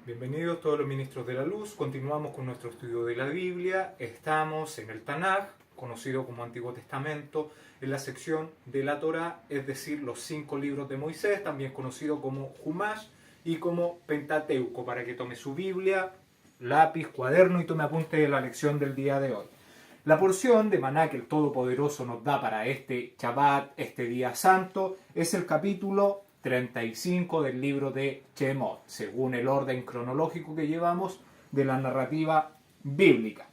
Bienvenidos todos los ministros de la luz. Continuamos con nuestro estudio de la Biblia. Estamos en el Tanaj, conocido como Antiguo Testamento, en la sección de la Torá, es decir, los 5 libros de Moisés, también conocido como Humash y como Pentateuco, para que tome su Biblia, lápiz, cuaderno y tome apunte de la lección del día de hoy. La porción de maná que el Todopoderoso nos da para este Shabbat, este día santo, es el capítulo 35 del libro de Shemot, según el orden cronológico que llevamos de la narrativa bíblica.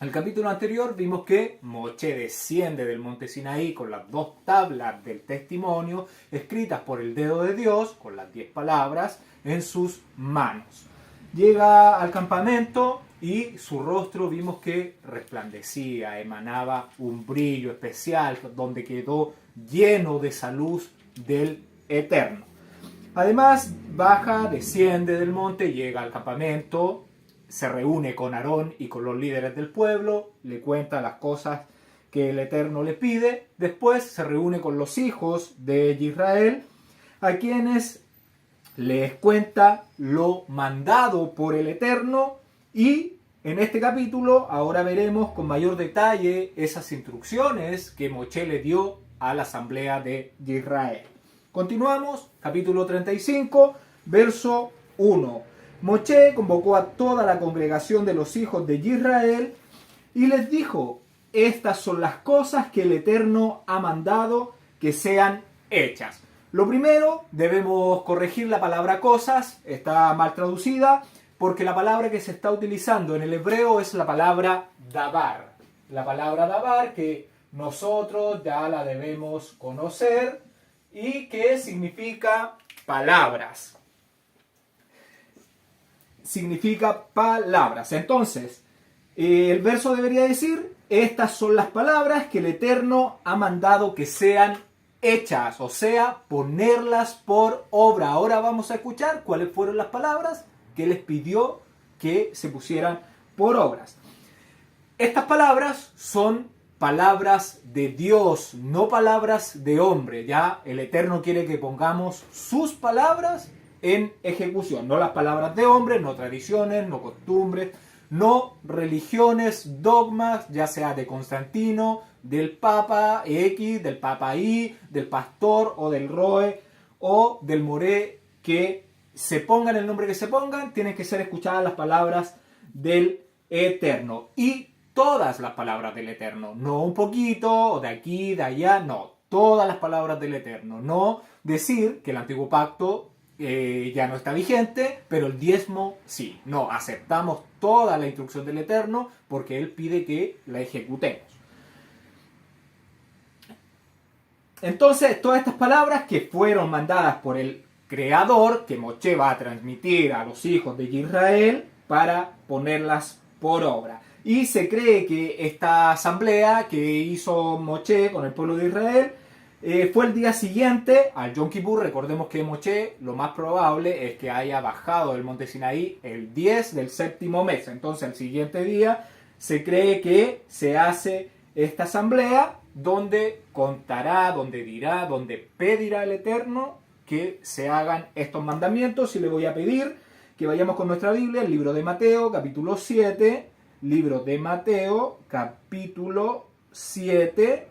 En el capítulo anterior vimos que Moshe desciende del monte Sinaí con las 2 tablas del testimonio escritas por el dedo de Dios, con las 10 palabras en sus manos. Llega al campamento y su rostro vimos que resplandecía, emanaba un brillo especial donde quedó lleno de esa luz del Eterno. Además, baja, desciende del monte, llega al campamento, se reúne con Aarón y con los líderes del pueblo, le cuenta las cosas que el Eterno le pide. Después se reúne con los hijos de Israel, a quienes les cuenta lo mandado por el Eterno, y en este capítulo ahora veremos con mayor detalle esas instrucciones que Moshe le dio a la asamblea de Israel. Continuamos, capítulo 35, verso 1. Moshe convocó a toda la congregación de los hijos de Israel y les dijo: estas son las cosas que el Eterno ha mandado que sean hechas. Lo primero, debemos corregir la palabra cosas, está mal traducida, porque la palabra que se está utilizando en el hebreo es la palabra dabar. La palabra dabar que nosotros ya la debemos conocer y que significa palabras. Significa palabras. Entonces, el verso debería decir: estas son las palabras que el Eterno ha mandado que sean hechas, o sea, ponerlas por obra. Ahora vamos a escuchar cuáles fueron las palabras que les pidió que se pusieran por obras. Estas palabras son palabras de Dios, no palabras de hombre. Ya el Eterno quiere que pongamos sus palabras en ejecución, no las palabras de hombre, no tradiciones, no costumbres, no religiones, dogmas, ya sea de Constantino, del Papa X, del Papa Y, del pastor o del Roe o del Moré, que se pongan el nombre que se pongan, tienen que ser escuchadas las palabras del Eterno. Y todas las palabras del Eterno, no un poquito, o de aquí, de allá, no. Todas las palabras del Eterno. No decir que el antiguo pacto ya no está vigente, pero el diezmo sí. No, aceptamos toda la instrucción del Eterno porque Él pide que la ejecutemos. Entonces, todas estas palabras que fueron mandadas por el Creador, que Moshe va a transmitir a los hijos de Israel para ponerlas por obra. Y se cree que esta asamblea que hizo Moshe con el pueblo de Israel fue el día siguiente al Yom Kippur. Recordemos que Moshe, lo más probable es que haya bajado del monte Sinaí el 10 del séptimo mes. Entonces, el siguiente día se cree que se hace esta asamblea donde contará, donde dirá, donde pedirá el Eterno que se hagan estos mandamientos. Y le voy a pedir que vayamos con nuestra Biblia, el libro de Mateo, capítulo 7, libro de Mateo, capítulo 7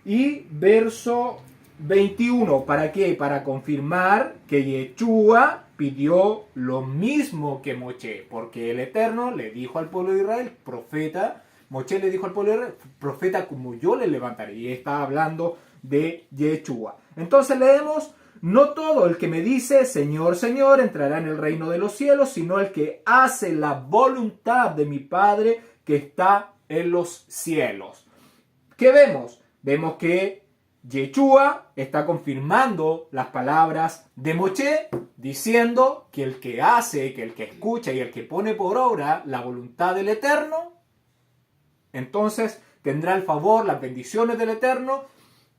y verso 21. ¿Para qué? Para confirmar que Yeshua pidió lo mismo que Moshe, porque el Eterno le dijo al pueblo de Israel, profeta. Moshe le dijo al pueblo de Israel, profeta como yo le levantaré. Y está hablando de Yeshua. Entonces leemos: no todo el que me dice Señor, Señor entrará en el reino de los cielos, sino el que hace la voluntad de mi Padre que está en los cielos. ¿Qué vemos? Vemos que Yeshua está confirmando las palabras de Moshe, diciendo que el que hace, que el que escucha y el que pone por obra la voluntad del Eterno, entonces tendrá el favor, las bendiciones del Eterno.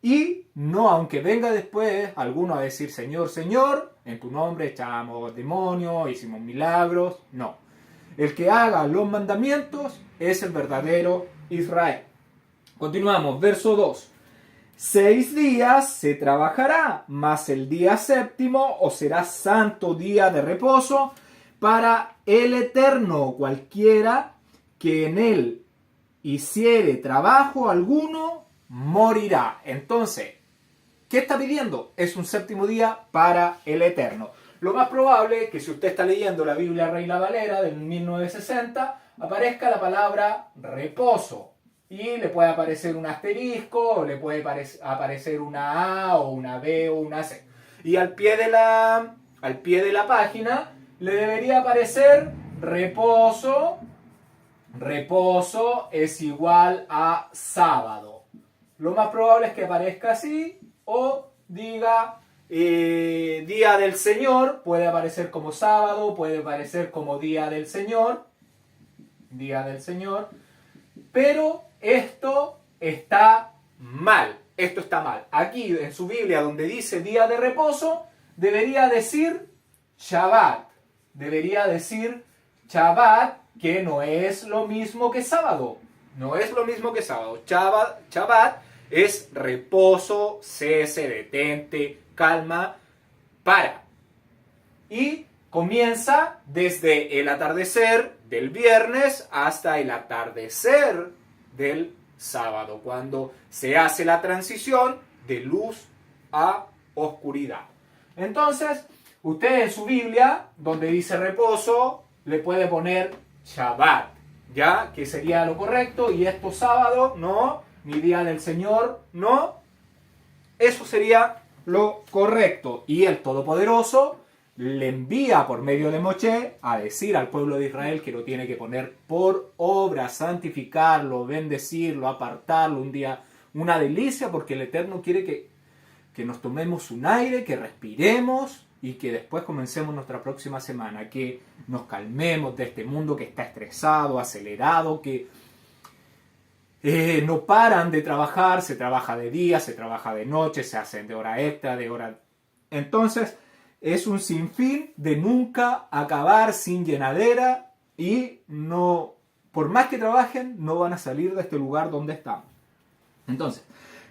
Y no, aunque venga después alguno a decir Señor, Señor, en tu nombre echamos demonios, hicimos milagros. No. El que haga los mandamientos es el verdadero Israel. Continuamos, verso 2. 6 días se trabajará, mas el día séptimo os será santo día de reposo, para el Eterno cualquiera que en él hiciere trabajo alguno, morirá. Entonces, ¿qué está pidiendo? Es un séptimo día para el Eterno. Lo más probable es que si usted está leyendo la Biblia Reina Valera del 1960, aparezca la palabra reposo. Y le puede aparecer un asterisco, o le puede aparecer una A, o una B, o una C. Y al pie de la página le debería aparecer reposo. Reposo es igual a sábado. Lo más probable es que aparezca así, o diga día del Señor, puede aparecer como sábado, puede aparecer como día del Señor, pero esto está mal, Aquí en su Biblia donde dice día de reposo, debería decir Shabbat, que no es lo mismo que sábado, Shabbat es reposo, cese, detente, calma, para. Y comienza desde el atardecer del viernes hasta el atardecer del sábado, cuando se hace la transición de luz a oscuridad. Entonces, usted en su Biblia, donde dice reposo, le puede poner Shabbat, ¿ya? Que sería lo correcto, y esto sábado, no, ni día del Señor, no. Eso sería lo correcto. Y el Todopoderoso le envía por medio de Moshe a decir al pueblo de Israel que lo tiene que poner por obra, santificarlo, bendecirlo, apartarlo, un día, una delicia, porque el Eterno quiere que nos tomemos un aire, que respiremos y que después comencemos nuestra próxima semana, que nos calmemos de este mundo que está estresado, acelerado, que no paran de trabajar, se trabaja de día, se trabaja de noche, se hacen de hora extra, de hora... Entonces, es un sinfín de nunca acabar sin llenadera y no, por más que trabajen, no van a salir de este lugar donde estamos. Entonces,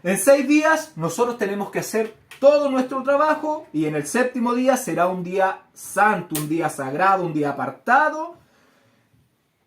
en 6 días nosotros tenemos que hacer todo nuestro trabajo y en el séptimo día será un día santo, un día sagrado, un día apartado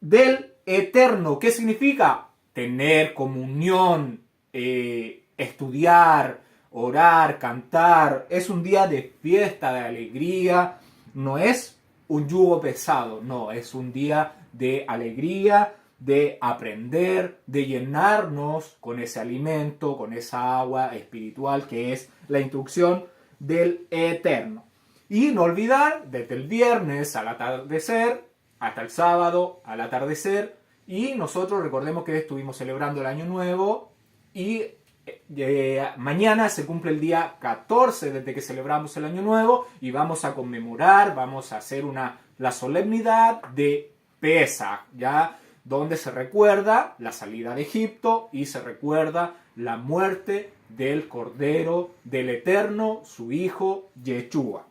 del Eterno. ¿Qué significa? Tener comunión, estudiar, orar, cantar. Es un día de fiesta, de alegría. No es un yugo pesado, no, es un día de alegría, de aprender, de llenarnos con ese alimento, con esa agua espiritual que es la instrucción del Eterno. Y no olvidar, desde el viernes al atardecer, hasta el sábado al atardecer, y nosotros recordemos que estuvimos celebrando el Año Nuevo y mañana se cumple el día 14 desde que celebramos el Año Nuevo y vamos a conmemorar, vamos a hacer la solemnidad de Pesaj, ¿ya? Donde se recuerda la salida de Egipto y se recuerda la muerte del Cordero del Eterno, su hijo Yeshua,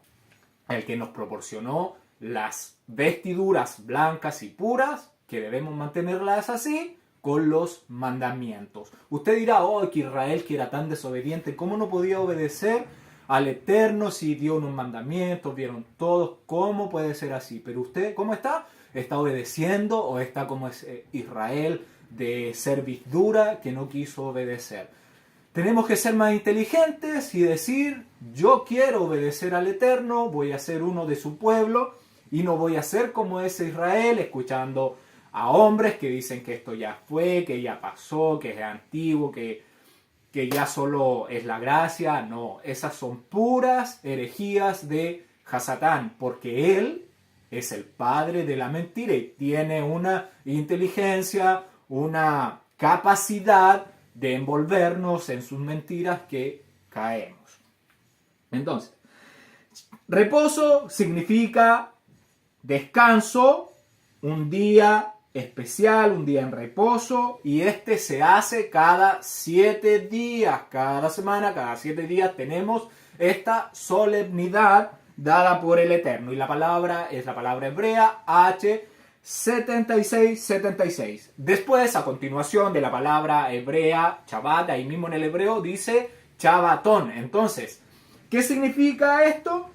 el que nos proporcionó las vestiduras blancas y puras, que debemos mantenerlas así, con los mandamientos. Usted dirá, oh, que Israel, que era tan desobediente, ¿cómo no podía obedecer al Eterno si dio unos mandamientos, vieron todos? ¿Cómo puede ser así? Pero usted, ¿cómo está? ¿Está obedeciendo o está como es Israel de servidura que no quiso obedecer? Tenemos que ser más inteligentes y decir, yo quiero obedecer al Eterno, voy a ser uno de su pueblo y no voy a ser como ese Israel, escuchando a hombres que dicen que esto ya fue, que ya pasó, que es antiguo, que ya solo es la gracia. No, esas son puras herejías de Hasatán, porque él es el padre de la mentira y tiene una inteligencia, una capacidad de envolvernos en sus mentiras que caemos. Entonces, reposo significa descanso, un día especial, un día en reposo, y este se hace cada 7 días, cada semana, cada 7 días tenemos esta solemnidad dada por el Eterno, y la palabra es la palabra hebrea H7676. Después, a continuación de la palabra hebrea Shabbat, ahí mismo en el hebreo dice Shabbatón. Entonces, ¿qué significa esto?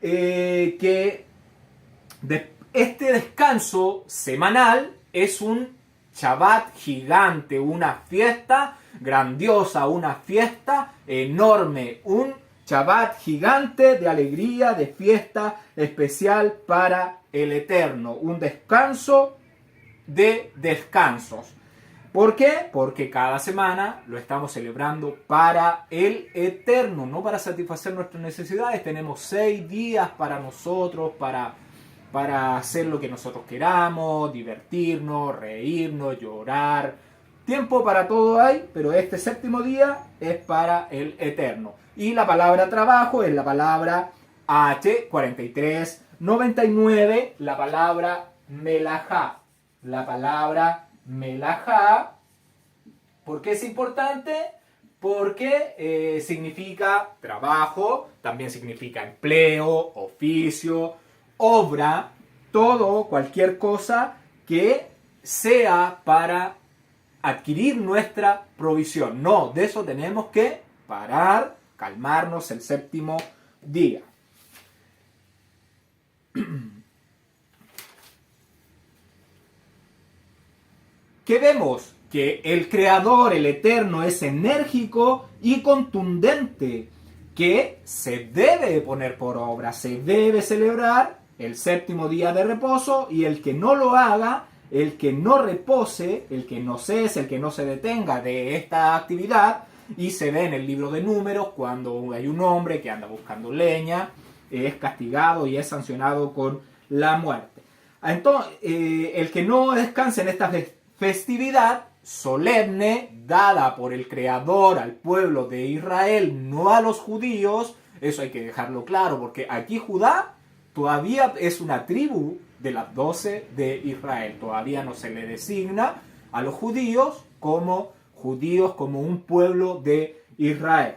Que este descanso semanal es un Shabbat gigante, una fiesta grandiosa, una fiesta enorme, un Shabbat gigante de alegría, de fiesta especial para el Eterno, un descanso de descansos. ¿Por qué? Porque cada semana lo estamos celebrando para el Eterno, no para satisfacer nuestras necesidades. Tenemos 6 días para nosotros, para hacer lo que nosotros queramos, divertirnos, reírnos, llorar. Tiempo para todo hay, pero este 7º día es para el Eterno. Y la palabra trabajo es la palabra H4399, la palabra melajá. La palabra melajá, ¿por qué es importante? Porque significa trabajo, también significa empleo, oficio, obra, todo, cualquier cosa que sea para adquirir nuestra provisión. No, de eso tenemos que parar, calmarnos el 7º día. ¿Qué vemos? Que el Creador, el Eterno, es enérgico y contundente, que se debe poner por obra, se debe celebrar el 7º día de reposo, y el que no lo haga, el que no repose, el que no cese, el que no se detenga de esta actividad, y se ve en el libro de Números cuando hay un hombre que anda buscando leña, es castigado y es sancionado con la muerte. Entonces, el que no descanse en esta festividad solemne dada por el Creador al pueblo de Israel, no a los judíos, eso hay que dejarlo claro, porque aquí Judá todavía es una tribu de las 12 de Israel, todavía no se le designa a los judíos como un pueblo de Israel.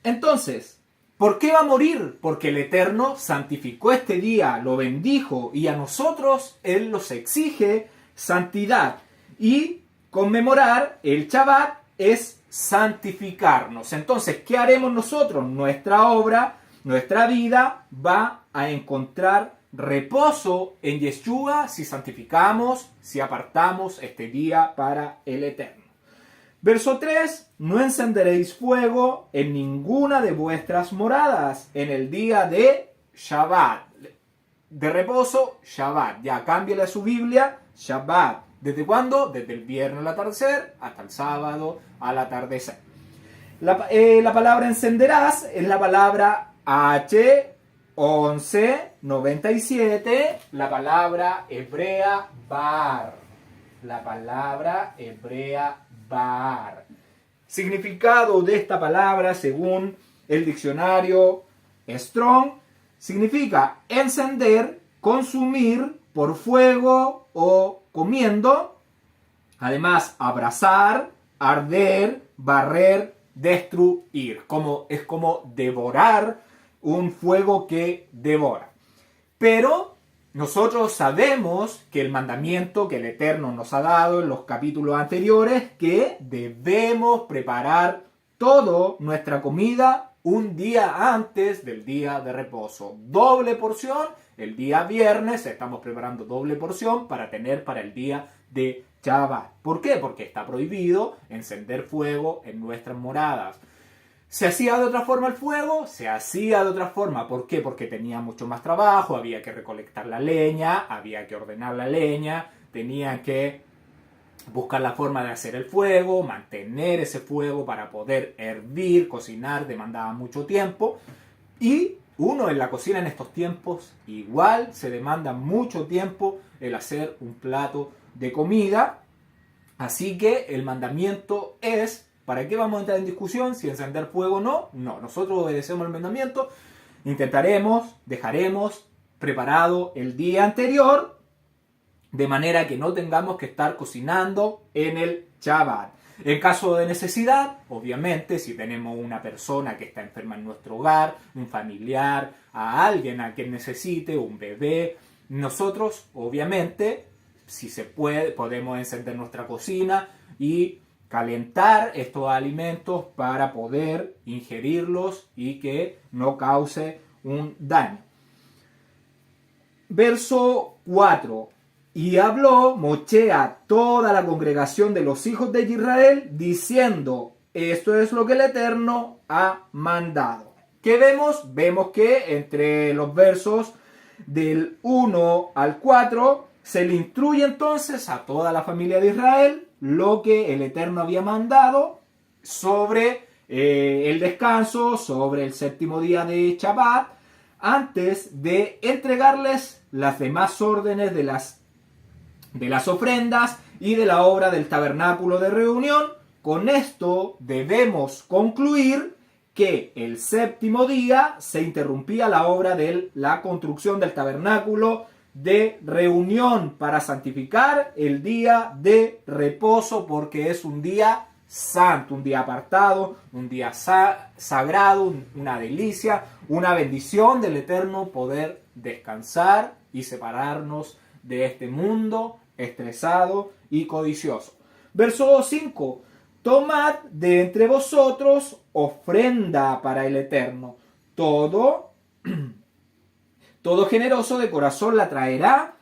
Entonces, ¿por qué va a morir? Porque el Eterno santificó este día, lo bendijo, y a nosotros Él nos exige santidad. Y conmemorar el Shabbat es santificarnos. Entonces, ¿qué haremos nosotros? Nuestra obra, nuestra vida va a encontrar reposo en Yeshua si santificamos, si apartamos este día para el Eterno. Verso 3, no encenderéis fuego en ninguna de vuestras moradas en el día de Shabbat. De reposo, Shabbat. Ya cámbiale a su Biblia, Shabbat. ¿Desde cuándo? Desde el viernes al atardecer hasta el sábado al atardecer. La palabra encenderás es la palabra H1197, la palabra hebrea bar. La palabra hebrea bar. Significado de esta palabra, según el diccionario Strong, significa encender, consumir por fuego o comiendo. Además, abrazar, arder, barrer, destruir. Es como devorar, un fuego que devora. Pero nosotros sabemos que el mandamiento que el Eterno nos ha dado en los capítulos anteriores, que debemos preparar toda nuestra comida un día antes del día de reposo. Doble porción, el día viernes estamos preparando doble porción para tener para el día de Shabbat. ¿Por qué? Porque está prohibido encender fuego en nuestras moradas. ¿Se hacía de otra forma el fuego? Se hacía de otra forma. ¿Por qué? Porque tenía mucho más trabajo, había que recolectar la leña, había que ordenar la leña, tenía que buscar la forma de hacer el fuego, mantener ese fuego para poder hervir, cocinar, demandaba mucho tiempo. Y uno en la cocina en estos tiempos igual se demanda mucho tiempo el hacer un plato de comida. Así que el mandamiento es... ¿Para qué vamos a entrar en discusión si encender fuego o no? No, nosotros obedecemos el mandamiento, dejaremos preparado el día anterior, de manera que no tengamos que estar cocinando en el Shabbat. En caso de necesidad, obviamente, si tenemos una persona que está enferma en nuestro hogar, un familiar, a alguien a quien necesite, un bebé, nosotros, obviamente, si se puede, podemos encender nuestra cocina y calentar estos alimentos para poder ingerirlos y que no cause un daño. Verso 4. Y habló Moche a toda la congregación de los hijos de Israel, diciendo, esto es lo que el Eterno ha mandado. ¿Qué vemos? Vemos que entre los versos del 1 al 4 se le instruye entonces a toda la familia de Israel lo que el Eterno había mandado sobre el descanso, sobre el séptimo día de Shabbat, antes de entregarles las demás órdenes de las ofrendas y de la obra del tabernáculo de reunión. Con esto debemos concluir que el séptimo día se interrumpía la obra de la construcción del tabernáculo de reunión para santificar el día de reposo, porque es un día santo, un día apartado, un día sagrado, una delicia, una bendición del Eterno poder descansar y separarnos de este mundo estresado y codicioso. Verso 5. Tomad de entre vosotros ofrenda para el Eterno. Todo generoso de corazón la traerá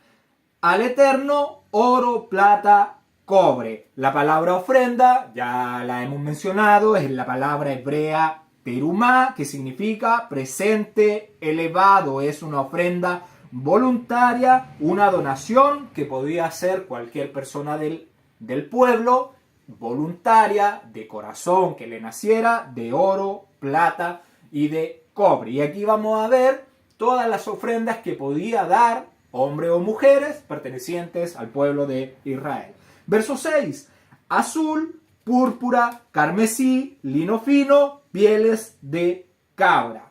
al Eterno, oro, plata, cobre. La palabra ofrenda, ya la hemos mencionado, es la palabra hebrea terumá, que significa presente elevado. Es una ofrenda voluntaria, una donación que podía hacer cualquier persona del pueblo, voluntaria, de corazón, que le naciera, de oro, plata y de cobre. Y aquí vamos a ver todas las ofrendas que podía dar hombres o mujeres pertenecientes al pueblo de Israel. Verso 6. Azul, púrpura, carmesí, lino fino, pieles de cabra.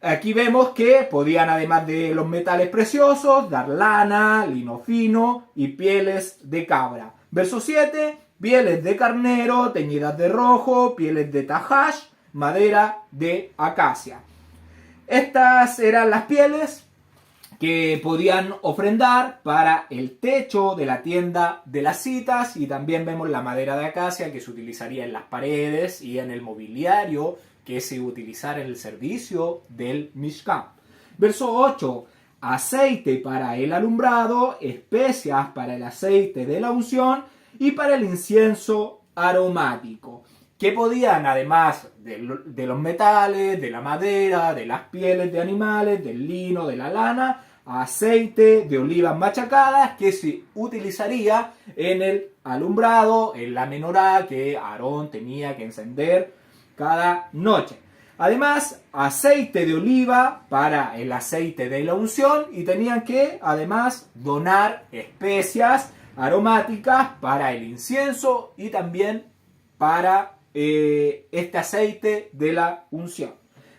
Aquí vemos que podían, además de los metales preciosos, dar lana, lino fino y pieles de cabra. Verso 7. Pieles de carnero, teñidas de rojo, pieles de tajash, madera de acacia. Estas eran las pieles que podían ofrendar para el techo de la tienda de las citas, y también vemos la madera de acacia que se utilizaría en las paredes y en el mobiliario que se utilizara en el servicio del Mishkan. Verso 8. Aceite para el alumbrado, especias para el aceite de la unción y para el incienso aromático, que podían, además de los metales, de la madera, de las pieles de animales, del lino, de la lana, aceite de olivas machacadas que se utilizaría en el alumbrado, en la menorá que Aarón tenía que encender cada noche. Además, aceite de oliva para el aceite de la unción, y tenían que además donar especias aromáticas para el incienso y también para este aceite de la unción.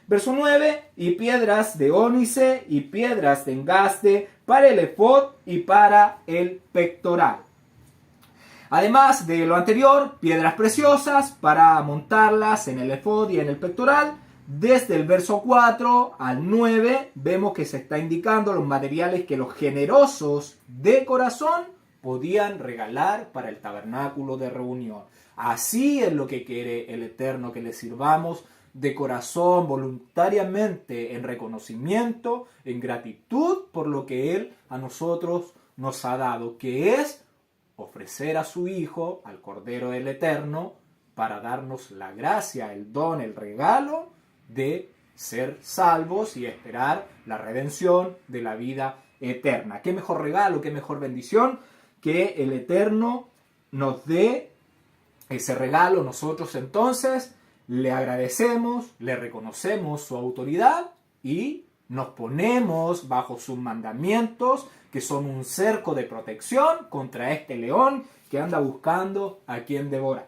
Verso 9. Y piedras de ónice y piedras de engaste para el efod y para el pectoral. Además de lo anterior, piedras preciosas para montarlas en el efod y en el pectoral. Desde el verso 4 al 9 vemos que se está indicando los materiales que los generosos de corazón podían regalar para el tabernáculo de reunión. Así es lo que quiere el Eterno, que le sirvamos de corazón, voluntariamente, en reconocimiento, en gratitud por lo que Él a nosotros nos ha dado, que es ofrecer a su Hijo, al Cordero del Eterno, para darnos la gracia, el don, el regalo de ser salvos y esperar la redención de la vida eterna. ¿Qué mejor regalo, qué mejor bendición que el Eterno nos dé ese regalo? Nosotros entonces le agradecemos, le reconocemos su autoridad y nos ponemos bajo sus mandamientos, que son un cerco de protección contra este león que anda buscando a quien devorar.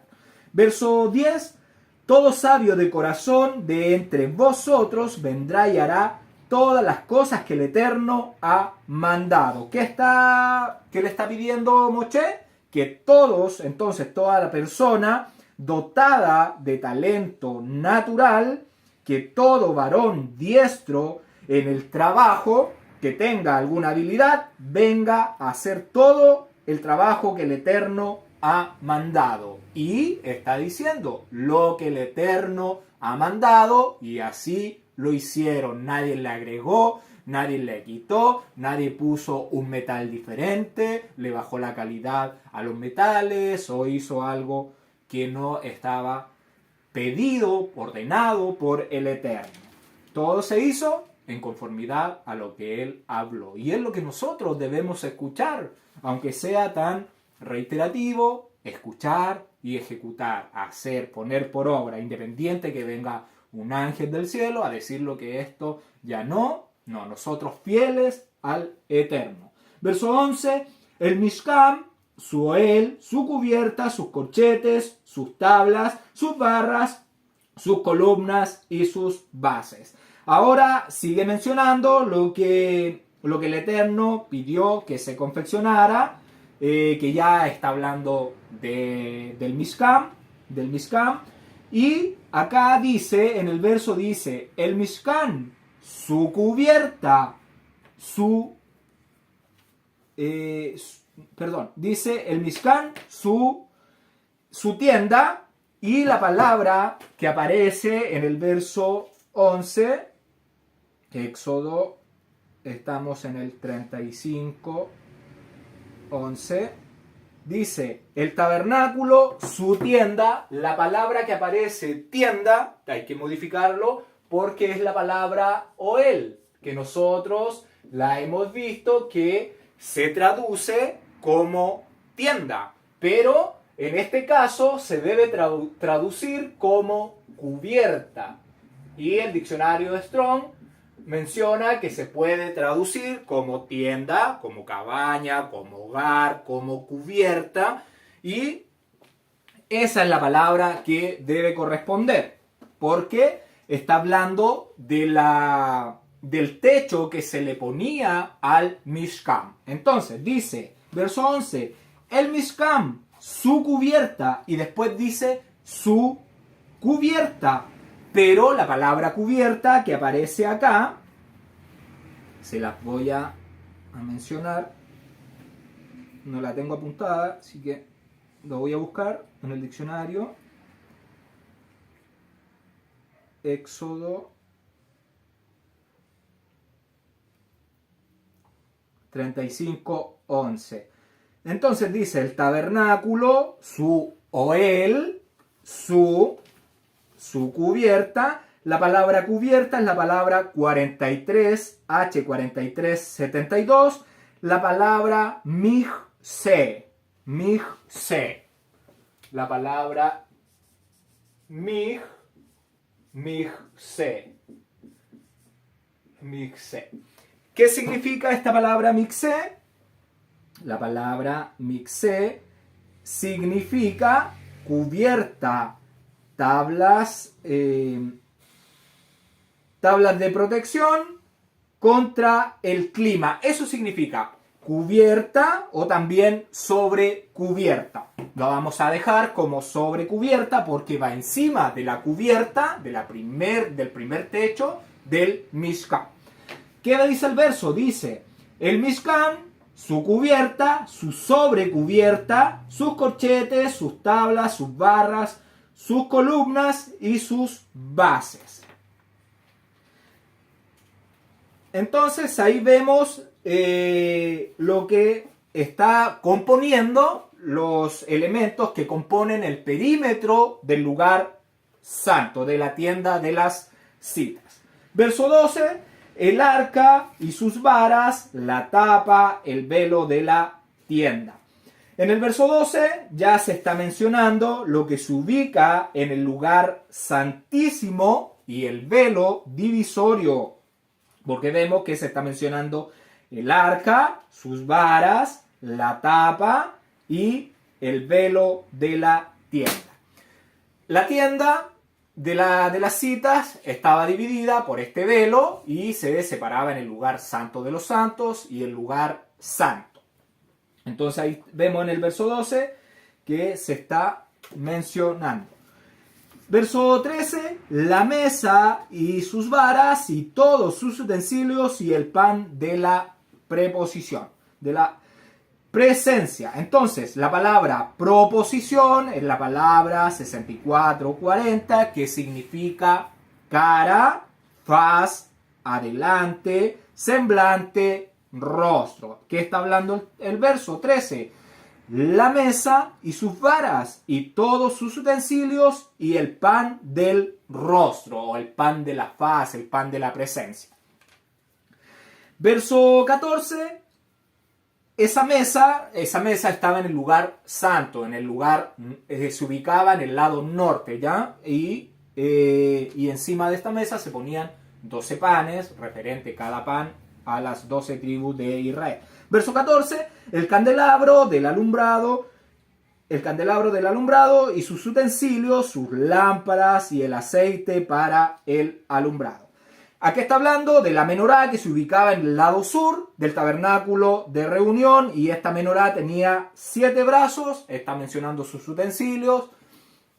Verso 10. Todo sabio de corazón de entre vosotros vendrá y hará todas las cosas que el Eterno ha mandado. ¿Qué le está pidiendo Moche? Que todos, entonces toda la persona dotada de talento natural, que todo varón diestro en el trabajo, que tenga alguna habilidad, venga a hacer todo el trabajo que el Eterno ha mandado. Y está diciendo lo que el Eterno ha mandado, y así lo hicieron. Nadie le agregó, nadie le quitó, nadie puso un metal diferente, le bajó la calidad a los metales o hizo algo que no estaba pedido, ordenado por el Eterno. Todo se hizo en conformidad a lo que Él habló. Y es lo que nosotros debemos escuchar, aunque sea tan reiterativo, escuchar y ejecutar, hacer, poner por obra, independiente que venga un ángel del cielo a decir lo que esto ya no, nosotros fieles al Eterno. Verso 11, el Mishkan, su oel, su cubierta, sus corchetes, sus tablas, sus barras, sus columnas y sus bases. Ahora sigue mencionando lo que el Eterno pidió que se confeccionara, que ya está hablando del Mishkan, y acá dice, en el verso dice, el Mishkan, su cubierta, dice el Mishkan, su tienda, y la palabra que aparece en el verso 11, Éxodo, estamos en el 35, 11, dice, el tabernáculo, su tienda, la palabra que aparece tienda, hay que modificarlo porque es la palabra oel, que nosotros la hemos visto que se traduce como tienda, pero en este caso se debe traducir como cubierta. Y el diccionario de Strong menciona que se puede traducir como tienda, como cabaña, como hogar, como cubierta, y esa es la palabra que debe corresponder, porque está hablando del techo que se le ponía al Mishkan. Entonces dice, verso 11, el Mishkan, su cubierta, y después dice su cubierta. Pero la palabra cubierta que aparece acá, se las voy a mencionar, no la tengo apuntada, así que lo voy a buscar en el diccionario. Éxodo 35:11. Entonces dice el tabernáculo, su oel, su cubierta. La palabra cubierta es la palabra 43, H4372, la palabra migse, la palabra migse. ¿Qué significa esta palabra migse? La palabra migse significa cubierta, tablas de protección contra el clima. Eso significa cubierta o también sobrecubierta. Lo vamos a dejar como sobrecubierta porque va encima de la cubierta del primer techo del Mishkan. ¿Qué dice el verso? Dice, el Mishkan, su cubierta, su sobrecubierta, sus corchetes, sus tablas, sus barras, sus columnas y sus bases. Entonces ahí vemos lo que está componiendo los elementos que componen el perímetro del lugar santo, de la tienda de las citas. Verso 12, el arca y sus varas, la tapa, el velo de la tienda. En el verso 12 ya se está mencionando lo que se ubica en el lugar santísimo y el velo divisorio, porque vemos que se está mencionando el arca, sus varas, la tapa y el velo de la tienda. La tienda de las citas estaba dividida por este velo y se separaba en el lugar santo de los santos y el lugar santo. Entonces ahí vemos en el verso 12 que se está mencionando. Verso 13, la mesa y sus varas y todos sus utensilios y el pan de la preposición, de la presencia. Entonces, la palabra proposición es la palabra 6440 que significa cara, faz, adelante, semblante, rostro. ¿Qué está hablando el verso 13? La mesa y sus varas y todos sus utensilios y el pan del rostro, o el pan de la faz, el pan de la presencia. Verso 14. Esa mesa estaba en el lugar santo, en el lugar, se ubicaba en el lado norte, ¿ya? Y encima de esta mesa se ponían 12 panes, referente cada pan a las 12 tribus de Israel. Verso 14, el candelabro del alumbrado y sus utensilios, sus lámparas y el aceite para el alumbrado. Aquí está hablando de la menorá que se ubicaba en el lado sur del tabernáculo de reunión, y esta menorá tenía 7 brazos, está mencionando sus utensilios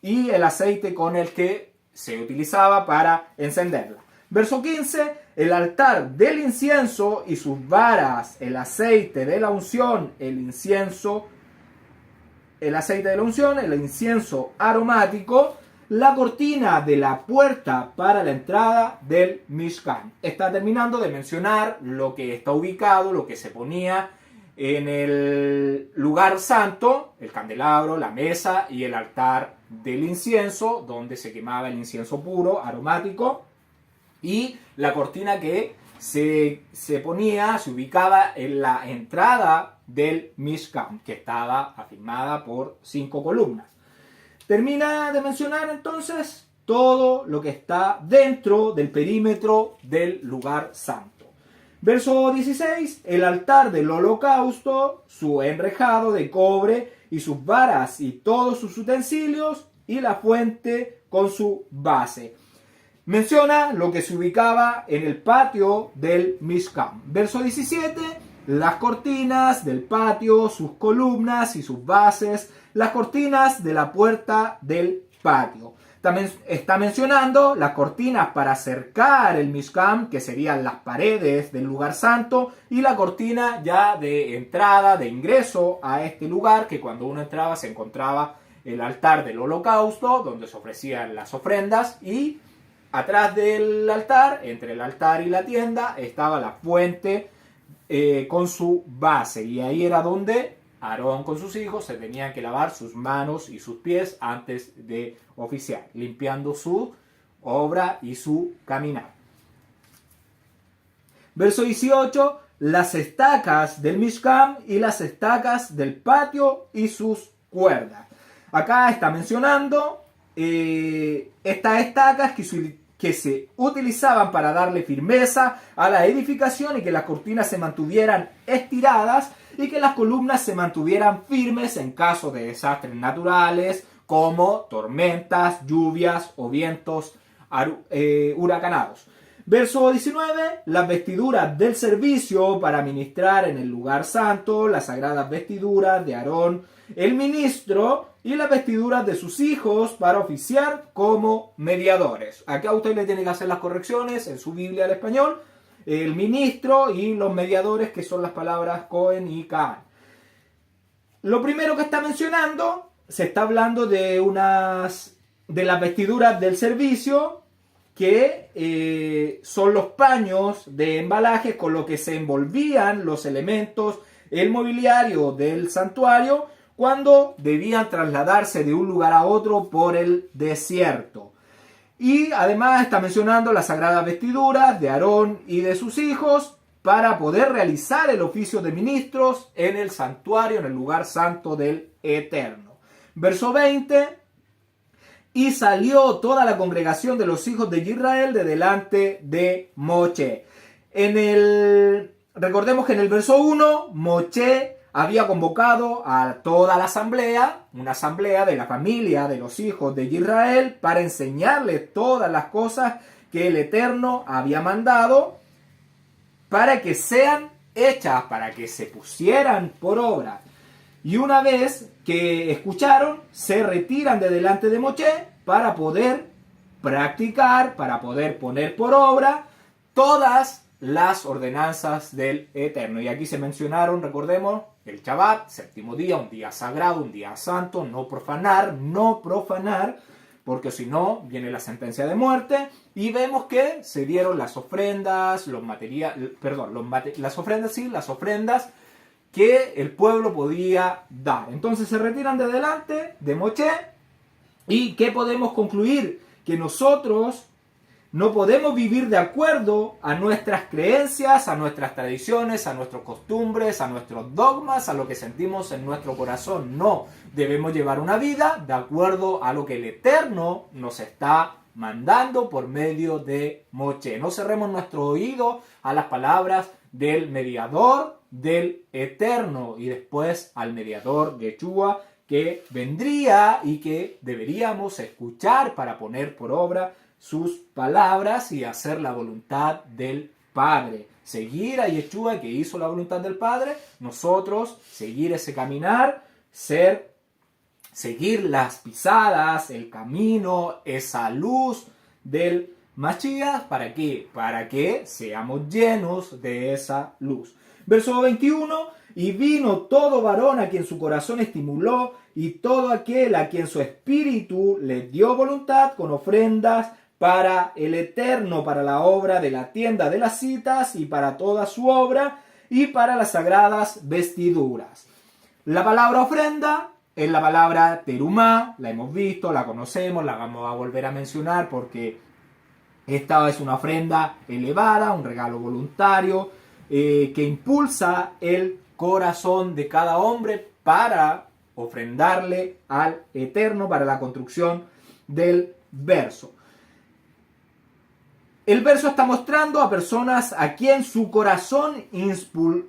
y el aceite con el que se utilizaba para encenderla. Verso 15, el altar del incienso y sus varas, el aceite de la unción, el incienso aromático, la cortina de la puerta para la entrada del Mishkan. Está terminando de mencionar lo que está ubicado, lo que se ponía en el lugar santo, el candelabro, la mesa y el altar del incienso, donde se quemaba el incienso puro, aromático, y la cortina que se ubicaba en la entrada del Mishkan, que estaba afirmada por 5 columnas. Termina de mencionar entonces todo lo que está dentro del perímetro del lugar santo. Verso 16, el altar del holocausto, su enrejado de cobre y sus varas y todos sus utensilios, y la fuente con su base. Menciona lo que se ubicaba en el patio del Mishkan. Verso 17, las cortinas del patio, sus columnas y sus bases, las cortinas de la puerta del patio. También está mencionando las cortinas para cercar el Mishkan, que serían las paredes del lugar santo, y la cortina ya de entrada, de ingreso a este lugar, que cuando uno entraba se encontraba el altar del holocausto, donde se ofrecían las ofrendas, y atrás del altar, entre el altar y la tienda, estaba la fuente con su base, y ahí era donde Aarón con sus hijos se tenían que lavar sus manos y sus pies antes de oficiar, limpiando su obra y su caminar. Verso 18, las estacas del Mishkan y las estacas del patio y sus cuerdas. Acá está mencionando estas estacas que se utilizaban para darle firmeza a la edificación y que las cortinas se mantuvieran estiradas y que las columnas se mantuvieran firmes en caso de desastres naturales como tormentas, lluvias o vientos huracanados. Verso 19, las vestiduras del servicio para ministrar en el lugar santo, las sagradas vestiduras de Aarón, el ministro, y las vestiduras de sus hijos para oficiar como mediadores. Acá usted le tiene que hacer las correcciones en su Biblia al español, el ministro y los mediadores, que son las palabras Cohen y Cahan. Lo primero que está mencionando, se está hablando de las vestiduras del servicio, que son los paños de embalaje con lo que se envolvían los elementos, el mobiliario del santuario, cuando debían trasladarse de un lugar a otro por el desierto. Y además está mencionando las sagradas vestiduras de Aarón y de sus hijos para poder realizar el oficio de ministros en el santuario, en el lugar santo del Eterno. Verso 20, y salió toda la congregación de los hijos de Israel de delante de Moche. Recordemos que en el verso 1, Moche había convocado a toda la asamblea, una asamblea de la familia de los hijos de Israel, para enseñarles todas las cosas que el Eterno había mandado para que sean hechas, para que se pusieran por obra. Y una vez que escucharon, se retiran de delante de Moche para poder practicar, para poder poner por obra todas las ordenanzas del Eterno. Y aquí se mencionaron, recordemos, el Shabbat, séptimo día, un día sagrado, un día santo, no profanar, porque si no, viene la sentencia de muerte. Y vemos que se dieron las ofrendas, las ofrendas que el pueblo podía dar. Entonces se retiran de delante de Moshe. ¿Y qué podemos concluir? Que nosotros no podemos vivir de acuerdo a nuestras creencias, a nuestras tradiciones, a nuestras costumbres, a nuestros dogmas, a lo que sentimos en nuestro corazón. No, debemos llevar una vida de acuerdo a lo que el Eterno nos está mandando por medio de Moshe. No cerremos nuestro oído a las palabras del mediador, del Eterno, y después al mediador Yeshua, que vendría y que deberíamos escuchar para poner por obra sus palabras y hacer la voluntad del Padre. Seguir a Yeshua, que hizo la voluntad del Padre, nosotros seguir ese caminar, seguir las pisadas, el camino, esa luz del Mashiach. ¿Para qué? Para que seamos llenos de esa luz. Verso 21, y vino todo varón a quien su corazón estimuló, y todo aquel a quien su espíritu le dio voluntad, con ofrendas para el Eterno, para la obra de la tienda de las citas y para toda su obra y para las sagradas vestiduras. La palabra ofrenda es la palabra terumá, la hemos visto, la conocemos, la vamos a volver a mencionar porque esta es una ofrenda elevada, un regalo voluntario que impulsa el corazón de cada hombre para ofrendarle al Eterno, para la construcción del verso. El verso está mostrando a personas a quien su corazón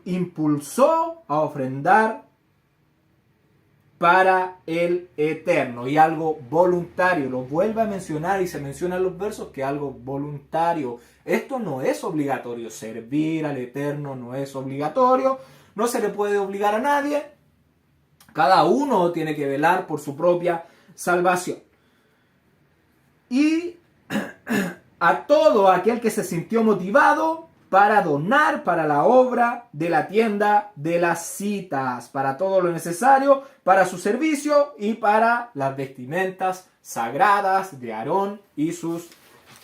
impulsó a ofrendar para el Eterno, y algo voluntario. Lo vuelve a mencionar y se menciona en los versos que algo voluntario. Esto no es obligatorio. Servir al Eterno no es obligatorio. No se le puede obligar a nadie. Cada uno tiene que velar por su propia salvación. Y a todo aquel que se sintió motivado para donar para la obra de la tienda de las citas, para todo lo necesario, para su servicio y para las vestimentas sagradas de Aarón y sus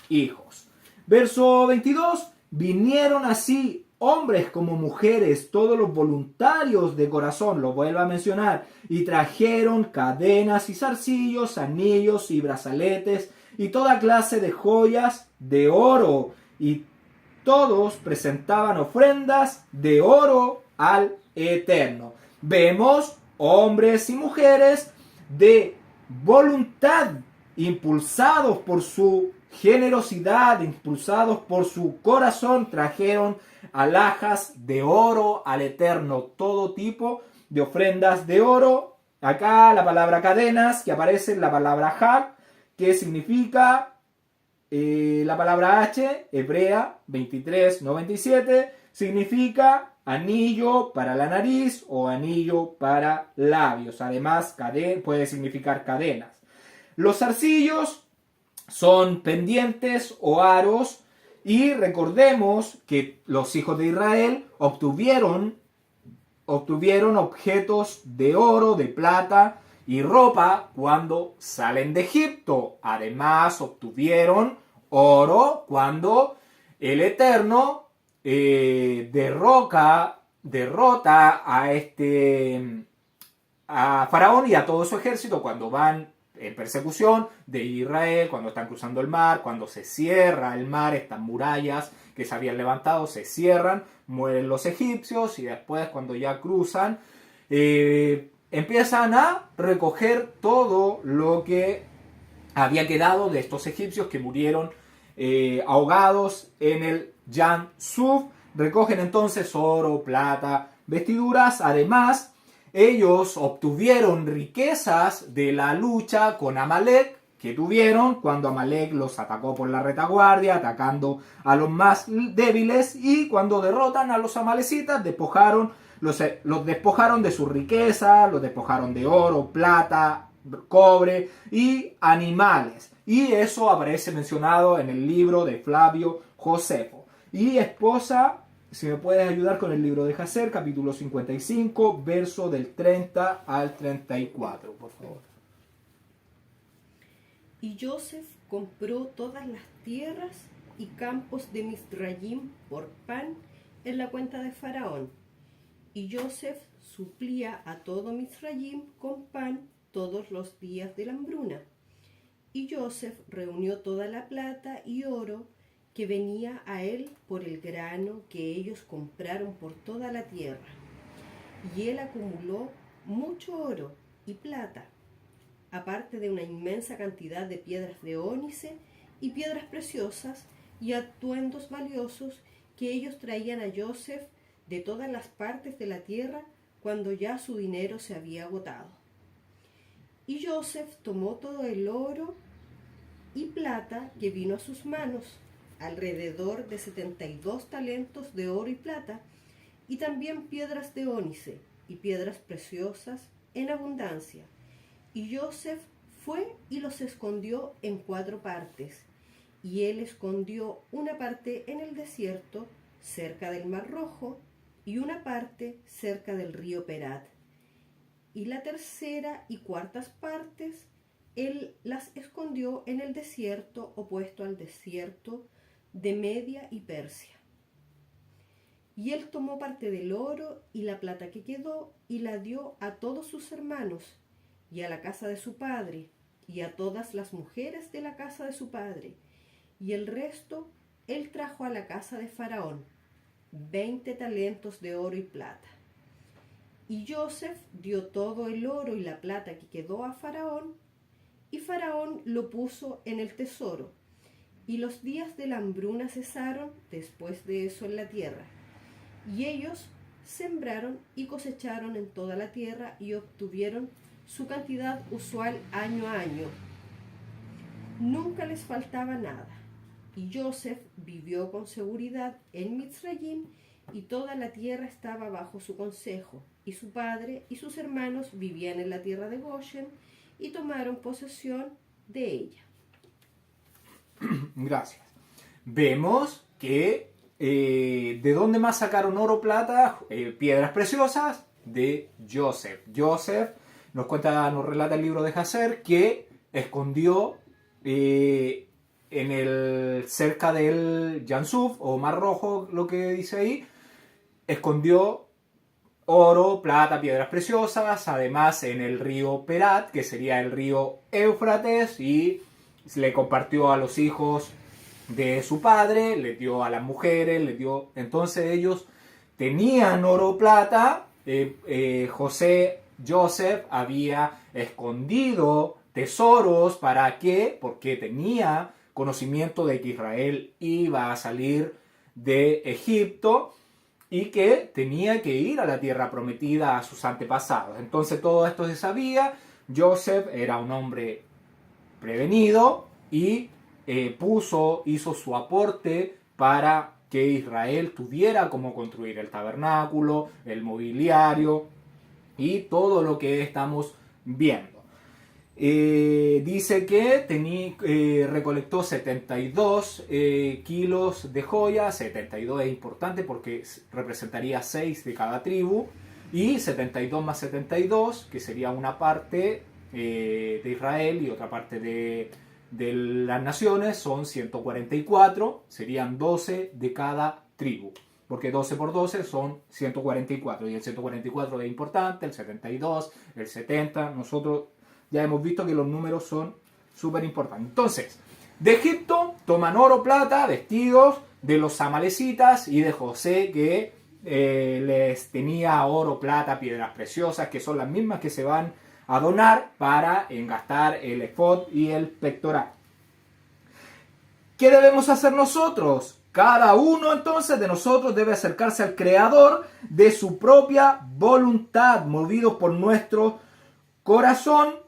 hijos. Verso 22, vinieron así hombres como mujeres, todos los voluntarios de corazón, lo vuelvo a mencionar, y trajeron cadenas y zarcillos, anillos y brazaletes, y toda clase de joyas de oro, y todos presentaban ofrendas de oro al Eterno. Vemos hombres y mujeres de voluntad, impulsados por su generosidad, impulsados por su corazón, trajeron alhajas de oro al Eterno, todo tipo de ofrendas de oro. Acá la palabra cadenas, que aparece en la palabra hag, que significa la palabra H, hebrea 2397, significa anillo para la nariz o anillo para labios. Además, puede significar cadenas. Los zarcillos son pendientes o aros, y recordemos que los hijos de Israel obtuvieron objetos de oro, de plata y ropa cuando salen de Egipto. Además, obtuvieron oro cuando el Eterno derrota a Faraón y a todo su ejército cuando van en persecución de Israel, cuando están cruzando el mar, cuando se cierra el mar, estas murallas que se habían levantado se cierran, mueren los egipcios, y después cuando ya cruzan empiezan a recoger todo lo que había quedado de estos egipcios que murieron ahogados en el Yam Suf. Recogen entonces oro, plata, vestiduras. Además, ellos obtuvieron riquezas de la lucha con Amalek que tuvieron cuando Amalek los atacó por la retaguardia, atacando a los más débiles, y cuando derrotan a los amalecitas, los despojaron de su riqueza, los despojaron de oro, plata, cobre y animales. Y eso aparece mencionado en el libro de Flavio Josefo. Y esposa, si me puedes ayudar con el libro de Jacer, capítulo 55, verso del 30 al 34, por favor. Y Joseph compró todas las tierras y campos de Misrayim por pan en la cuenta de Faraón. Y Joseph suplía a todo Misrayim con pan todos los días de la hambruna. Y Joseph reunió toda la plata y oro que venía a él por el grano que ellos compraron por toda la tierra. Y él acumuló mucho oro y plata, aparte de una inmensa cantidad de piedras de ónice y piedras preciosas y atuendos valiosos que ellos traían a Joseph de todas las partes de la tierra cuando ya su dinero se había agotado. Y Joseph tomó todo el oro y plata que vino a sus manos, alrededor de 72 talentos de oro y plata, y también piedras de ónice y piedras preciosas en abundancia. Y Joseph fue y los escondió en 4 partes, y él escondió una parte en el desierto, cerca del Mar Rojo, y una parte cerca del río Perat. Y la tercera y cuartas partes él las escondió en el desierto opuesto al desierto de Media y Persia. Y él tomó parte del oro y la plata que quedó y la dio a todos sus hermanos y a la casa de su padre y a todas las mujeres de la casa de su padre. Y el resto él trajo a la casa de Faraón, 20 talentos de oro y plata. Y Joseph dio todo el oro y la plata que quedó a Faraón, y Faraón lo puso en el tesoro. Y los días de la hambruna cesaron después de eso en la tierra. Y ellos sembraron y cosecharon en toda la tierra y obtuvieron su cantidad usual año a año. Nunca les faltaba nada. Y Joseph vivió con seguridad en Misrayim, y toda la tierra estaba bajo su consejo. Y su padre y sus hermanos vivían en la tierra de Goshen y tomaron posesión de ella. Gracias. Vemos que ¿de dónde más sacaron oro, plata, piedras preciosas? De Joseph. Joseph nos relata el libro de Jacer que escondió cerca del Yansuf o Mar Rojo, lo que dice ahí, escondió oro, plata, piedras preciosas, además en el río Perat, que sería el río Éufrates, y le compartió a los hijos de su padre, le dio a las mujeres, le dio. Entonces ellos tenían oro, plata. Joseph había escondido tesoros. ¿Para qué? Porque tenía conocimiento de que Israel iba a salir de Egipto y que tenía que ir a la tierra prometida a sus antepasados. Entonces todo esto se sabía. Joseph era un hombre prevenido y hizo su aporte para que Israel tuviera cómo construir el tabernáculo, el mobiliario y todo lo que estamos viendo. Dice que recolectó 72 kilos de joyas. 72 es importante porque representaría 6 de cada tribu, y 72 más 72, que sería una parte de Israel y otra parte de las naciones, son 144, serían 12 de cada tribu, porque 12 por 12 son 144, y el 144 es importante, el 72, el 70, nosotros ya hemos visto que los números son súper importantes. Entonces, de Egipto toman oro, plata, vestidos de los amalecitas y de José, que les tenía oro, plata, piedras preciosas, que son las mismas que se van a donar para engastar el efod y el pectoral. ¿Qué debemos hacer nosotros? Cada uno entonces de nosotros debe acercarse al Creador de su propia voluntad, movidos por nuestro corazón,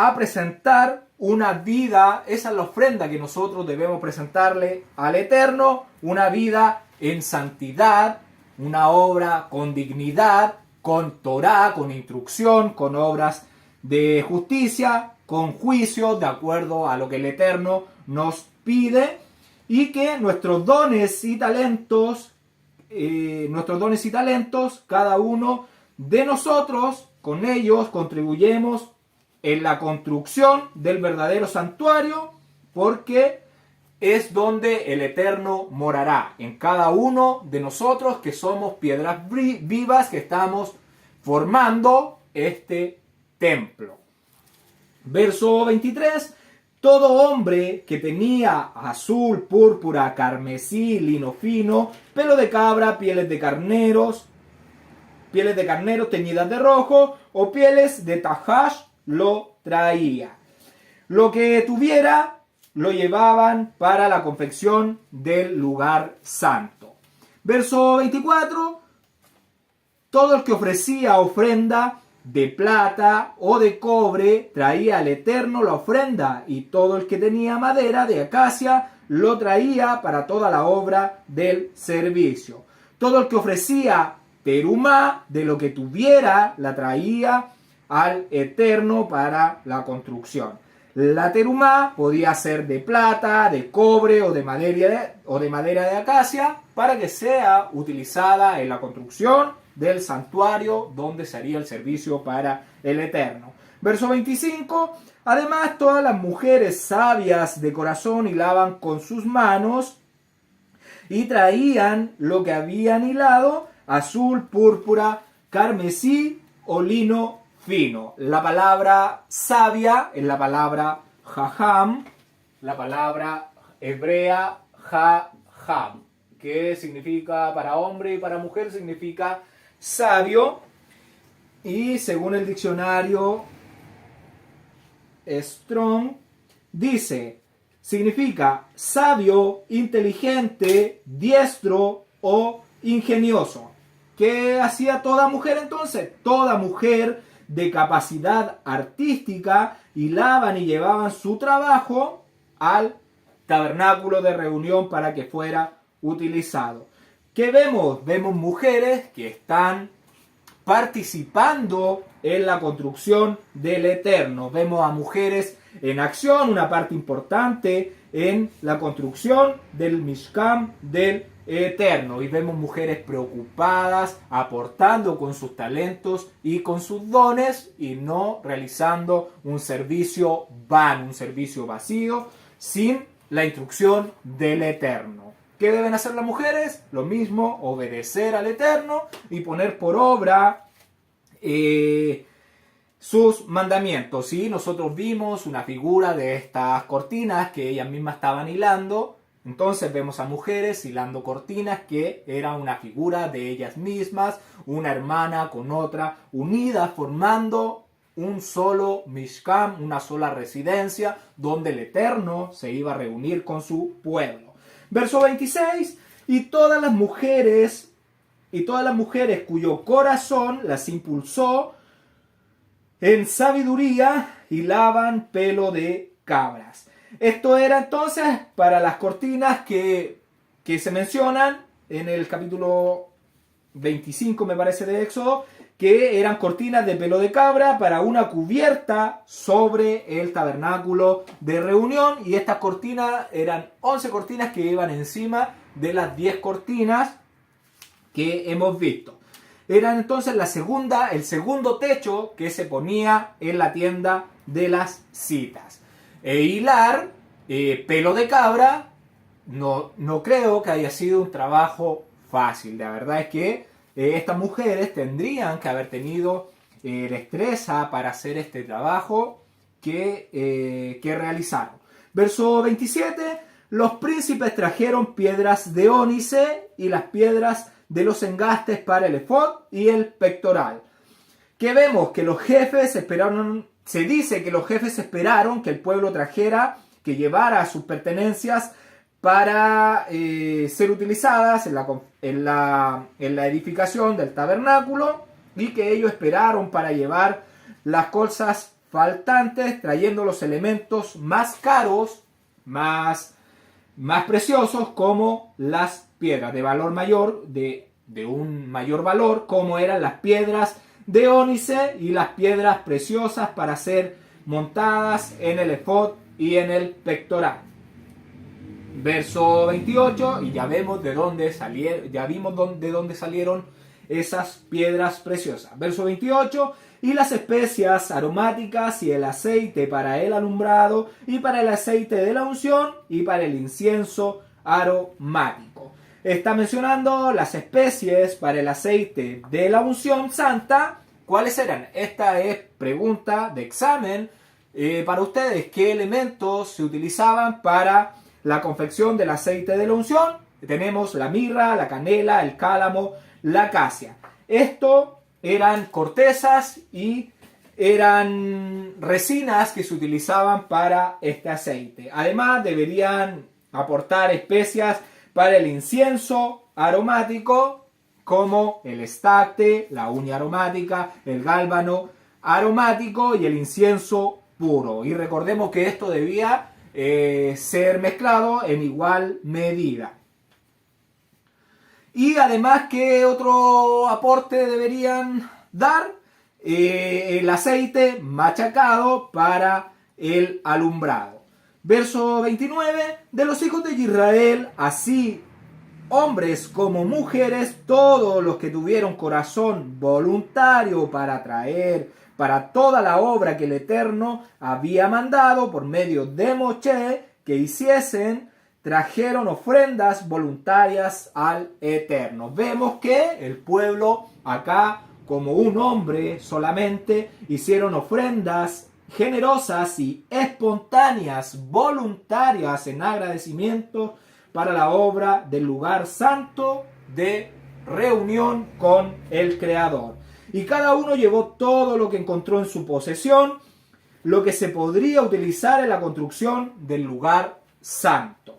a presentar una vida. Esa es la ofrenda que nosotros debemos presentarle al Eterno, una vida en santidad, una obra con dignidad, con Torah, con instrucción, con obras de justicia, con juicio, de acuerdo a lo que el Eterno nos pide, y que nuestros dones y talentos, cada uno de nosotros, con ellos contribuyemos en la construcción del verdadero santuario, porque es donde el Eterno morará, en cada uno de nosotros que somos piedras vivas que estamos formando este templo. Verso 23. Todo hombre que tenía azul, púrpura, carmesí, lino fino, pelo de cabra, pieles de carnero teñidas de rojo o pieles de tajash lo traía. Lo que tuviera lo llevaban para la confección del lugar santo. Verso 24. Todo el que ofrecía ofrenda de plata o de cobre traía al Eterno la ofrenda, y todo el que tenía madera de acacia lo traía para toda la obra del servicio. Todo el que ofrecía terumá de lo que tuviera la traía al Eterno para la construcción. La terumá podía ser de plata, de cobre o de madera de acacia para que sea utilizada en la construcción del santuario donde se haría el servicio para el Eterno. Verso 25. Además, todas las mujeres sabias de corazón hilaban con sus manos y traían lo que habían hilado: azul, púrpura, carmesí o lino fino. La palabra sabia es la palabra jajam, la palabra hebrea jajam, que significa para hombre y para mujer, significa sabio, y según el diccionario Strong dice, significa sabio, inteligente, diestro o ingenioso. ¿Qué hacía toda mujer entonces? Toda mujer de capacidad artística hilaban y llevaban su trabajo al tabernáculo de reunión para que fuera utilizado. ¿Qué vemos? Vemos mujeres que están participando en la construcción del Eterno. Vemos a mujeres en acción, una parte importante en la construcción del Mishkan del Eterno. Y vemos mujeres preocupadas, aportando con sus talentos y con sus dones, y no realizando un servicio vano, un servicio vacío, sin la instrucción del Eterno. ¿Qué deben hacer las mujeres? Lo mismo, obedecer al Eterno y poner por obra sus mandamientos. ¿Sí? Nosotros vimos una figura de estas cortinas que ellas mismas estaban hilando. Entonces vemos a mujeres hilando cortinas que era una figura de ellas mismas, una hermana con otra, unidas, formando un solo Mishkan, una sola residencia, donde el Eterno se iba a reunir con su pueblo. Verso 26, y todas las mujeres cuyo corazón las impulsó en sabiduría hilaban pelo de cabras. Esto era entonces para las cortinas que se mencionan en el capítulo 25, me parece, de Éxodo, que eran cortinas de pelo de cabra para una cubierta sobre el tabernáculo de reunión, y estas cortinas eran 11 cortinas que iban encima de las 10 cortinas que hemos visto. Eran entonces el segundo techo que se ponía en la tienda de las citas. Hilar pelo de cabra no creo que haya sido un trabajo fácil. La verdad es que estas mujeres tendrían que haber tenido destreza para hacer este trabajo que realizaron. Verso 27. Los príncipes trajeron piedras de ónice y las piedras de los engastes para el efod y el pectoral. Que vemos que los jefes esperaron, se dice que los jefes esperaron que el pueblo que llevara sus pertenencias para ser utilizadas en la edificación del tabernáculo, y que ellos esperaron para llevar las cosas faltantes, trayendo los elementos más caros, más preciosos, como las piedras de valor mayor, de un mayor valor, como eran las piedras de ónice y las piedras preciosas para ser montadas en el efod y en el pectoral. Verso 28, y ya vemos de dónde salieron esas piedras preciosas. Verso 28, y las especias aromáticas y el aceite para el alumbrado y para el aceite de la unción y para el incienso aromático. Está mencionando las especies para el aceite de la unción santa. ¿Cuáles eran? Esta es pregunta de examen para ustedes. ¿Qué elementos se utilizaban para la confección del aceite de la unción? Tenemos la mirra, la canela, el cálamo, la acacia. Esto eran cortezas y eran resinas que se utilizaban para este aceite. Además, deberían aportar especias para el incienso aromático, como el estacte, la uña aromática, el gálbano aromático y el incienso puro. Y recordemos que esto debía ser mezclado en igual medida. Y además, ¿qué otro aporte deberían dar? El aceite machacado para el alumbrado. Verso 29, de los hijos de Israel, así hombres como mujeres, todos los que tuvieron corazón voluntario para traer para toda la obra que el Eterno había mandado por medio de Moshe que hiciesen, trajeron ofrendas voluntarias al Eterno. Vemos que el pueblo acá, como un hombre solamente, hicieron ofrendas generosas y espontáneas, voluntarias en agradecimiento para la obra del lugar santo de reunión con el Creador. Y cada uno llevó todo lo que encontró en su posesión, lo que se podría utilizar en la construcción del lugar santo.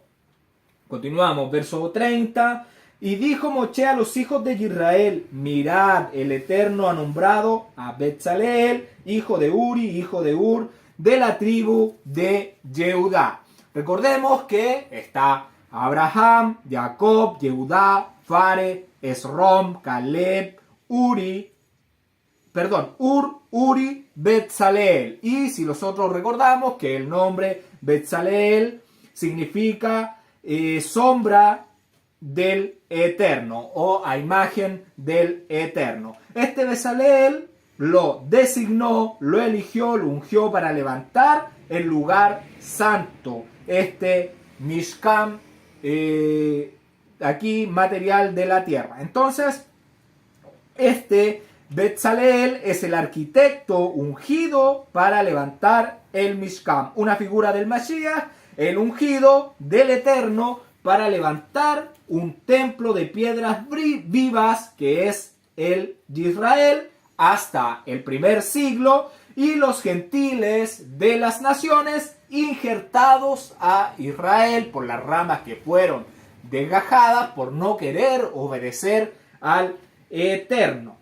Continuamos, verso 30. Y dijo Moshe a los hijos de Israel: mirad, el Eterno ha nombrado a Betzaleel, hijo de Uri, hijo de Ur, de la tribu de Yehudá. Recordemos que está Abraham, Jacob, Yehudá, Fare, Esrom, Caleb, Ur, Uri, Betzaleel. Y si nosotros recordamos que el nombre Betzaleel significa sombra del Eterno o a imagen del Eterno. Este Betzaleel lo designó, lo eligió, lo ungió para levantar el lugar santo. Este Mishkan, aquí material de la tierra. Entonces, este Betzaleel es el arquitecto ungido para levantar el Mishkan. Una figura del Mashiach, el ungido del Eterno para levantar un templo de piedras vivas que es el de Israel hasta el primer siglo, y los gentiles de las naciones injertados a Israel por las ramas que fueron desgajadas por no querer obedecer al Eterno.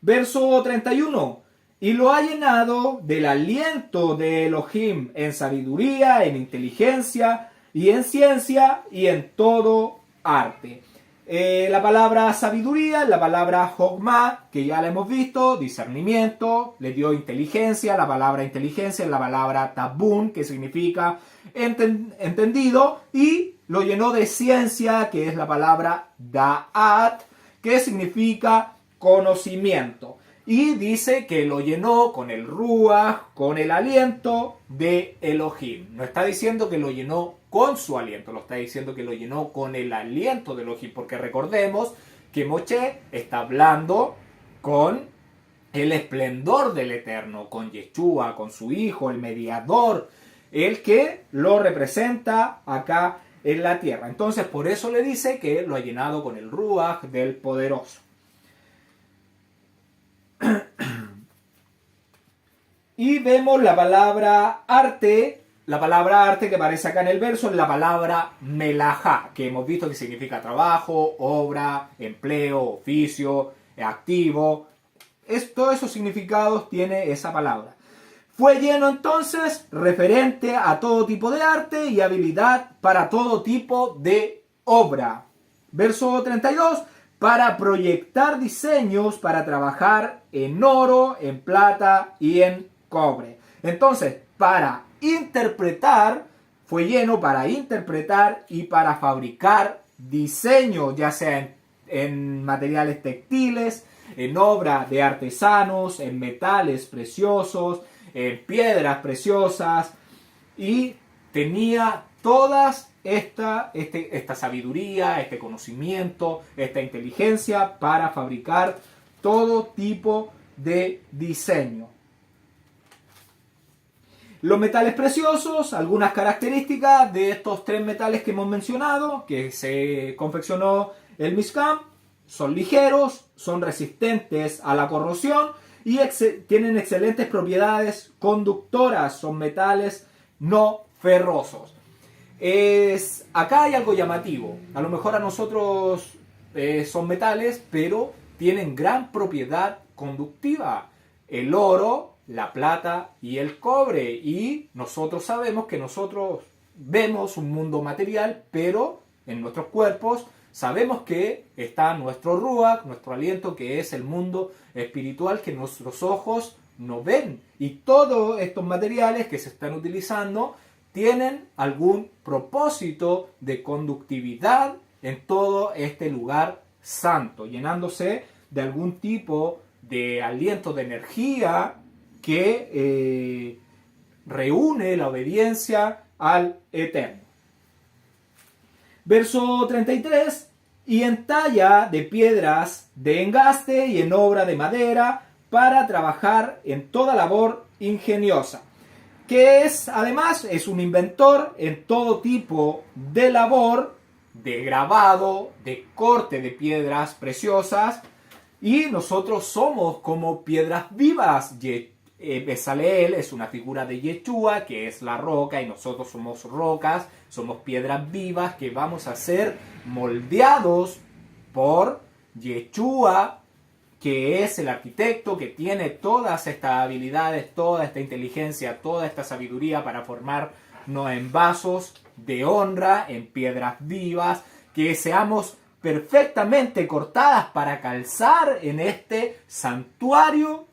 Verso 31. Y lo ha llenado del aliento de Elohim en sabiduría, en inteligencia y en ciencia y en todo arte. La palabra sabiduría, la palabra Jogma, que ya la hemos visto, discernimiento, le dio inteligencia. La palabra inteligencia es la palabra tabún, que significa entendido, y lo llenó de ciencia, que es la palabra da'at, que significa conocimiento. Y dice que lo llenó con el ruach, con el aliento de Elohim. No está diciendo que lo llenó con su aliento, lo está diciendo que lo llenó con el aliento de Elohim, porque recordemos que Moshe está hablando con el esplendor del Eterno, con Yeshua, con su hijo, el mediador, el que lo representa acá en la tierra. Entonces, por eso le dice que lo ha llenado con el ruach del poderoso. Y vemos la palabra arte. La palabra arte que aparece acá en el verso es la palabra melajá, que hemos visto que significa trabajo, obra, empleo, oficio, activo. Todos esos significados tiene esa palabra. Fue lleno entonces referente a todo tipo de arte y habilidad para todo tipo de obra. Verso 32. Para proyectar diseños para trabajar en oro, en plata y en cobre. Entonces, para interpretar, fue lleno para interpretar y para fabricar diseño, ya sea en materiales textiles, en obra de artesanos, en metales preciosos, en piedras preciosas, y tenía todas esta sabiduría, este conocimiento, esta inteligencia para fabricar todo tipo de diseño. Los metales preciosos, algunas características de estos tres metales que hemos mencionado, que se confeccionó el Mishkan: son ligeros, son resistentes a la corrosión y tienen excelentes propiedades conductoras, son metales no ferrosos. Acá hay algo llamativo, a lo mejor a nosotros son metales, pero tienen gran propiedad conductiva. El oro, la plata y el cobre, y nosotros sabemos que nosotros vemos un mundo material, pero en nuestros cuerpos sabemos que está nuestro ruach, nuestro aliento, que es el mundo espiritual que nuestros ojos no ven. Y todos estos materiales que se están utilizando tienen algún propósito de conductividad en todo este lugar santo, llenándose de algún tipo de aliento, de energía que reúne la obediencia al Eterno. Verso 33: y en talla de piedras de engaste y en obra de madera para trabajar en toda labor ingeniosa. Que además es un inventor en todo tipo de labor, de grabado, de corte de piedras preciosas, y nosotros somos como piedras vivas. Bezalel es una figura de Yeshua, que es la roca, y nosotros somos rocas, somos piedras vivas que vamos a ser moldeados por Yeshua, que es el arquitecto que tiene todas estas habilidades, toda esta inteligencia, toda esta sabiduría para formarnos en vasos de honra, en piedras vivas, que seamos perfectamente cortadas para calzar en este santuario,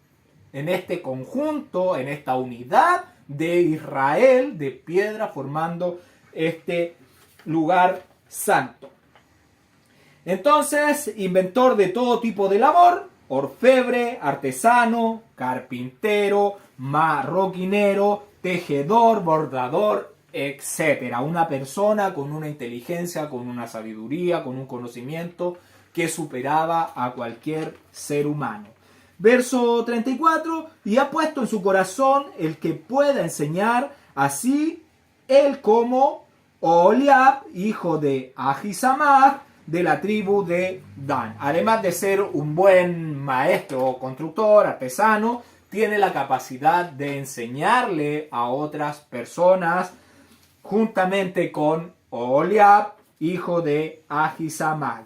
en este conjunto, en esta unidad de Israel, de piedra, formando este lugar santo. Entonces, inventor de todo tipo de labor, orfebre, artesano, carpintero, marroquinero, tejedor, bordador, etc. Una persona con una inteligencia, con una sabiduría, con un conocimiento que superaba a cualquier ser humano. Verso 34: y ha puesto en su corazón el que pueda enseñar, así él como Oholiab, hijo de Ahisamach, de la tribu de Dan. Además de ser un buen maestro, constructor, artesano, tiene la capacidad de enseñarle a otras personas, juntamente con Oholiab, hijo de Ahisamach.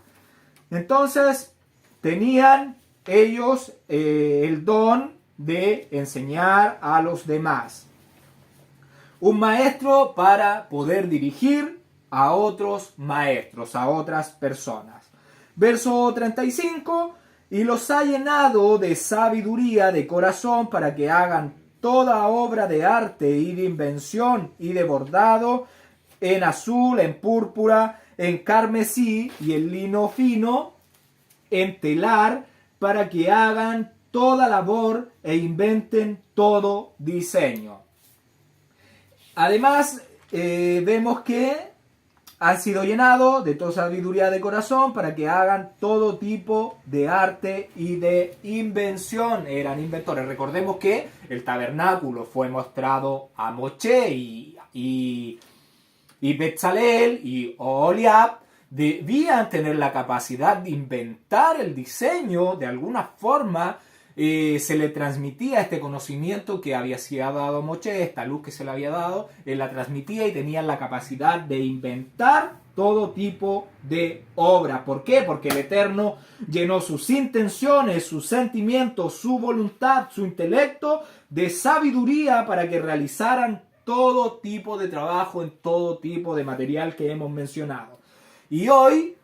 Entonces, tenían ellos el don de enseñar a los demás. Un maestro para poder dirigir a otros maestros, a otras personas. Verso 35: y los ha llenado de sabiduría de corazón para que hagan toda obra de arte y de invención y de bordado, en azul, en púrpura, en carmesí y en lino fino, en telar, para que hagan toda labor e inventen todo diseño. Además, vemos que han sido llenados de toda sabiduría de corazón para que hagan todo tipo de arte y de invención. Eran inventores. Recordemos que el tabernáculo fue mostrado a Moshe y Bezalel y Oholiab debían tener la capacidad de inventar el diseño. De alguna forma se le transmitía este conocimiento que había sido dado a Moshe, esta luz que se le había dado, él la transmitía y tenían la capacidad de inventar todo tipo de obra. ¿Por qué? Porque el Eterno llenó sus intenciones, sus sentimientos, su voluntad, su intelecto de sabiduría para que realizaran todo tipo de trabajo en todo tipo de material que hemos mencionado. Y hoy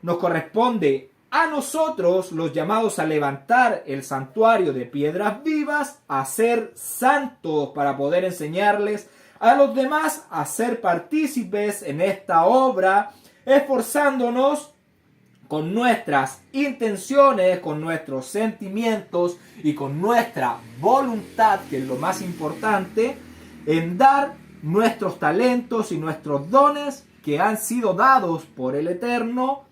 nos corresponde a nosotros, los llamados a levantar el santuario de piedras vivas, a ser santos para poder enseñarles a los demás a ser partícipes en esta obra, esforzándonos con nuestras intenciones, con nuestros sentimientos y con nuestra voluntad, que es lo más importante, en dar nuestros talentos y nuestros dones que han sido dados por el Eterno,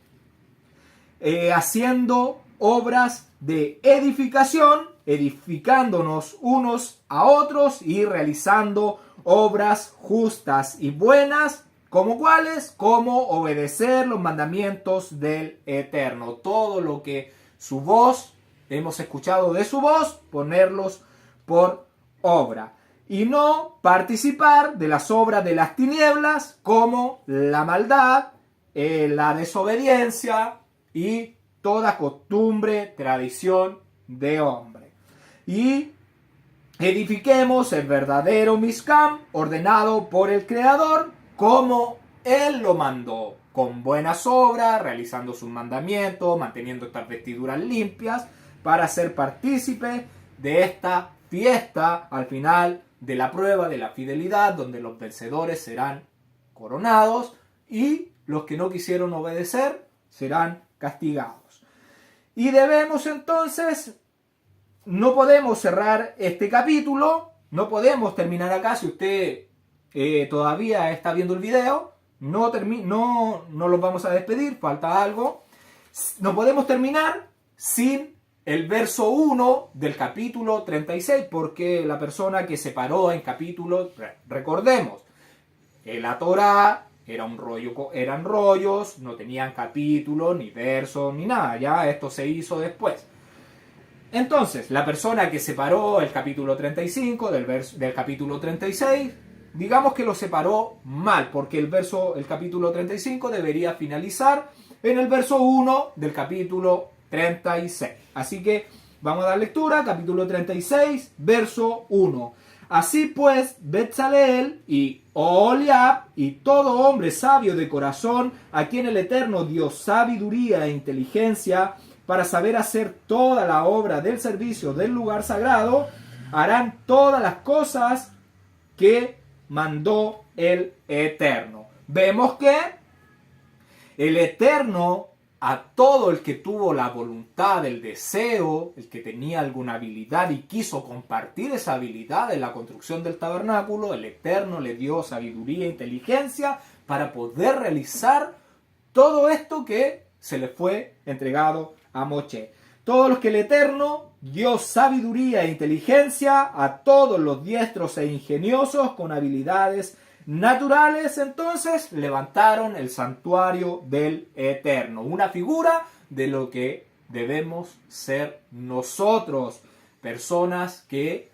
haciendo obras de edificación, edificándonos unos a otros y realizando obras justas y buenas, ¿como cuáles? Como obedecer los mandamientos del Eterno. Todo lo que su voz, hemos escuchado de su voz, ponerlos por obra. Y no participar de las obras de las tinieblas como la maldad, la desobediencia y toda costumbre, tradición de hombre. Y edifiquemos el verdadero Mishkan ordenado por el Creador como Él lo mandó, con buenas obras, realizando sus mandamientos, manteniendo estas vestiduras limpias, para ser partícipe de esta fiesta al final de la prueba de la fidelidad, donde los vencedores serán coronados y los que no quisieron obedecer serán castigados. Y debemos entonces, no podemos cerrar este capítulo, no podemos terminar acá. Si usted todavía está viendo el video, no los vamos a despedir, falta algo. No podemos terminar sin el verso 1 del capítulo 36, porque la persona que se paró en capítulo, recordemos, la Torá eran rollos, no tenían capítulo, ni verso, ni nada, ya esto se hizo después. Entonces, la persona que separó el capítulo 35 del capítulo 36, digamos que lo separó mal, porque el capítulo 35 debería finalizar en el verso 1 del capítulo 36. Así que vamos a dar lectura, capítulo 36, verso 1. Así pues, Betzaleel y Oholiab y todo hombre sabio de corazón, a quien el Eterno dio sabiduría e inteligencia para saber hacer toda la obra del servicio del lugar sagrado, harán todas las cosas que mandó el Eterno. Vemos que el Eterno, a todo el que tuvo la voluntad, el deseo, el que tenía alguna habilidad y quiso compartir esa habilidad en la construcción del tabernáculo, el Eterno le dio sabiduría e inteligencia para poder realizar todo esto que se le fue entregado a Moshe. Todos los que el Eterno dio sabiduría e inteligencia a todos los diestros e ingeniosos con habilidades naturales, entonces levantaron el santuario del Eterno, una figura de lo que debemos ser nosotros, personas que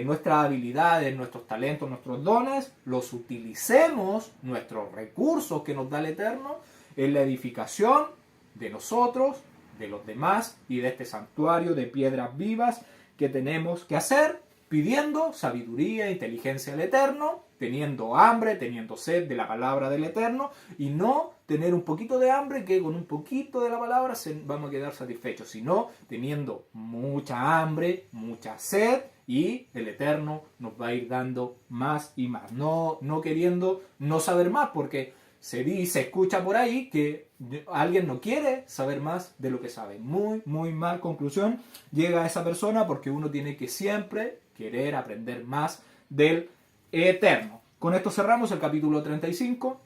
nuestras habilidades, nuestros talentos, nuestros dones, los utilicemos, nuestros recursos que nos da el Eterno, en la edificación de nosotros, de los demás y de este santuario de piedras vivas que tenemos que hacer, pidiendo sabiduría e inteligencia al Eterno, teniendo hambre, teniendo sed de la palabra del Eterno, y no tener un poquito de hambre que con un poquito de la palabra vamos a quedar satisfechos, sino teniendo mucha hambre, mucha sed, y el Eterno nos va a ir dando más y más, no queriendo no saber más, porque se escucha por ahí que alguien no quiere saber más de lo que sabe. Muy, muy mal conclusión llega a esa persona, porque uno tiene que siempre querer aprender más del Eterno. Con esto cerramos el capítulo 35.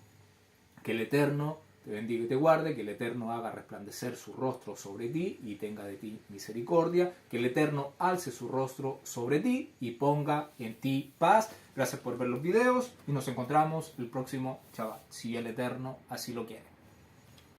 Que el Eterno te bendiga y te guarde, que el Eterno haga resplandecer su rostro sobre ti y tenga de ti misericordia, que el Eterno alce su rostro sobre ti y ponga en ti paz. Gracias por ver los videos y nos encontramos el próximo Shabbat, si el Eterno así lo quiere.